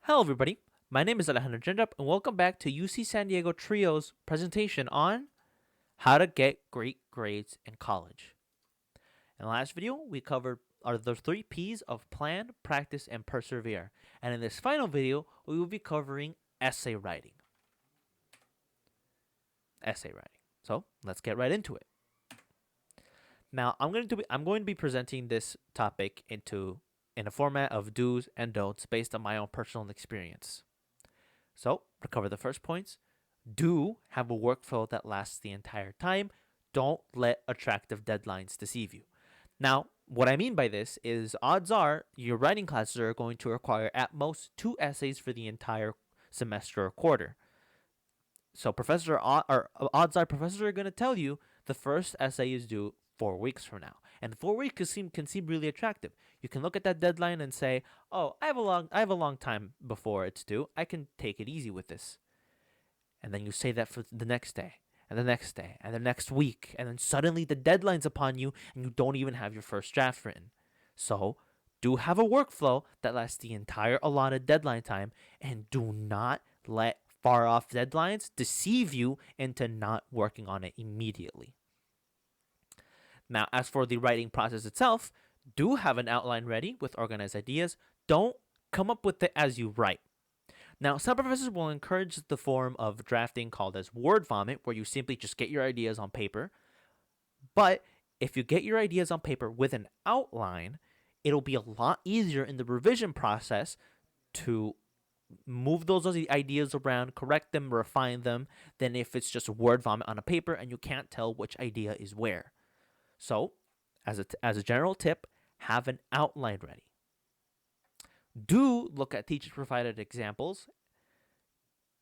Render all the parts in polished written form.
Hello, everybody. My name is Alejandro, and welcome back to UC San Diego Trio's presentation on how to get great grades in college. In the last video, we covered are the 3 P's of plan, practice, and persevere. And in this final video, we will be covering essay writing. Essay writing. So let's get right into it. Now, I'm going to be presenting this topic in a format of do's and don'ts based on my own personal experience. So, to cover the first points, do have a workflow that lasts the entire time. Don't let attractive deadlines deceive you. Now, what I mean by this is odds are your writing classes are going to require at most 2 essays for the entire semester or quarter. So odds are professors are going to tell you the first essay is due 4 weeks from now, and 4 weeks can seem really attractive. You can look at that deadline and say, "Oh, I have a long time before it's due. I can take it easy with this." And then you say that for the next day, and the next day, and the next week, and then suddenly the deadline's upon you, and you don't even have your first draft written. So, do have a workflow that lasts the entire allotted deadline time, and do not let far off deadlines deceive you into not working on it immediately. Now, as for the writing process itself, do have an outline ready with organized ideas. Don't come up with it as you write. Now, some professors will encourage the form of drafting called as word vomit, where you simply just get your ideas on paper. But if you get your ideas on paper with an outline, it'll be a lot easier in the revision process to move those ideas around, correct them, refine them, than if it's just word vomit on a paper and you can't tell which idea is where. So, as a general tip, have an outline ready. Do look at teacher provided examples.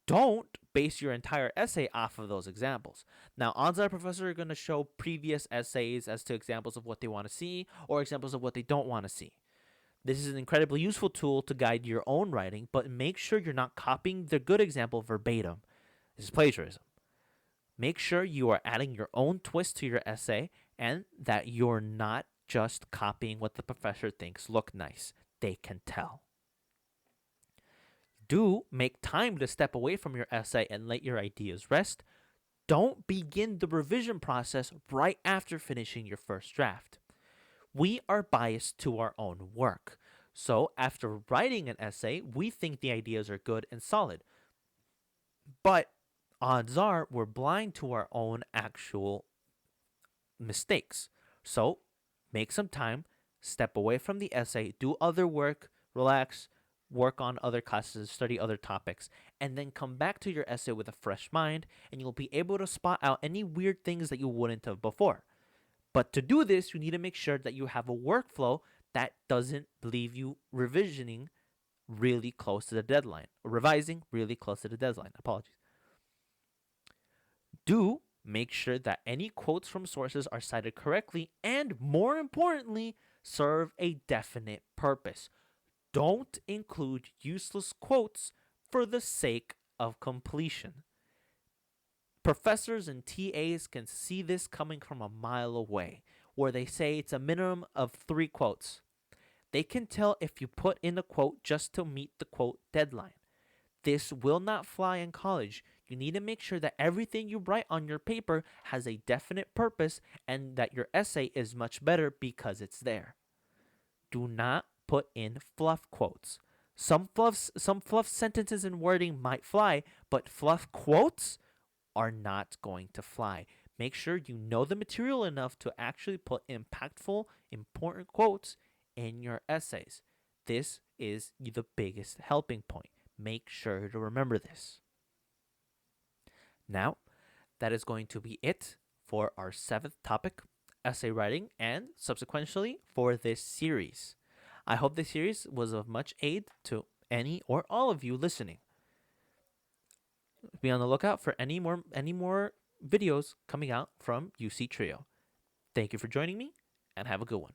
Don't base your entire essay off of those examples. Now, odds are professors are going to show previous essays as to examples of what they want to see or examples of what they don't want to see. This is an incredibly useful tool to guide your own writing, but make sure you're not copying the good example verbatim. This is plagiarism. Make sure you are adding your own twist to your essay and that you're not just copying what the professor thinks look nice. They can tell. Do make time to step away from your essay and let your ideas rest. Don't begin the revision process right after finishing your first draft. We are biased to our own work. So, after writing an essay, we think the ideas are good and solid. But odds are we're blind to our own actual mistakes. So, make some time, step away from the essay, do other work, relax, work on other classes, study other topics, and then come back to your essay with a fresh mind, and you'll be able to spot out any weird things that you wouldn't have before. But to do this, you need to make sure that you have a workflow that doesn't leave you revisioning really close to the deadline, or revising really close to the deadline. Apologies. Do make sure that any quotes from sources are cited correctly and, more importantly, serve a definite purpose. Don't include useless quotes for the sake of completion. Professors and TAs can see this coming from a mile away, where they say it's a minimum of 3 quotes. They can tell if you put in a quote just to meet the quote deadline. This will not fly in college. You need to make sure that everything you write on your paper has a definite purpose and that your essay is much better because it's there. Do not put in fluff quotes. Some fluff sentences and wording might fly, but fluff quotes are not going to fly. Make sure you know the material enough to actually put impactful, important quotes in your essays. This is the biggest helping point. Make sure to remember this. Now, that is going to be it for our 7th topic, essay writing, and subsequently for this series. I hope this series was of much aid to any or all of you listening. Be on the lookout for any more videos coming out from UC Trio. Thank you for joining me, and have a good one.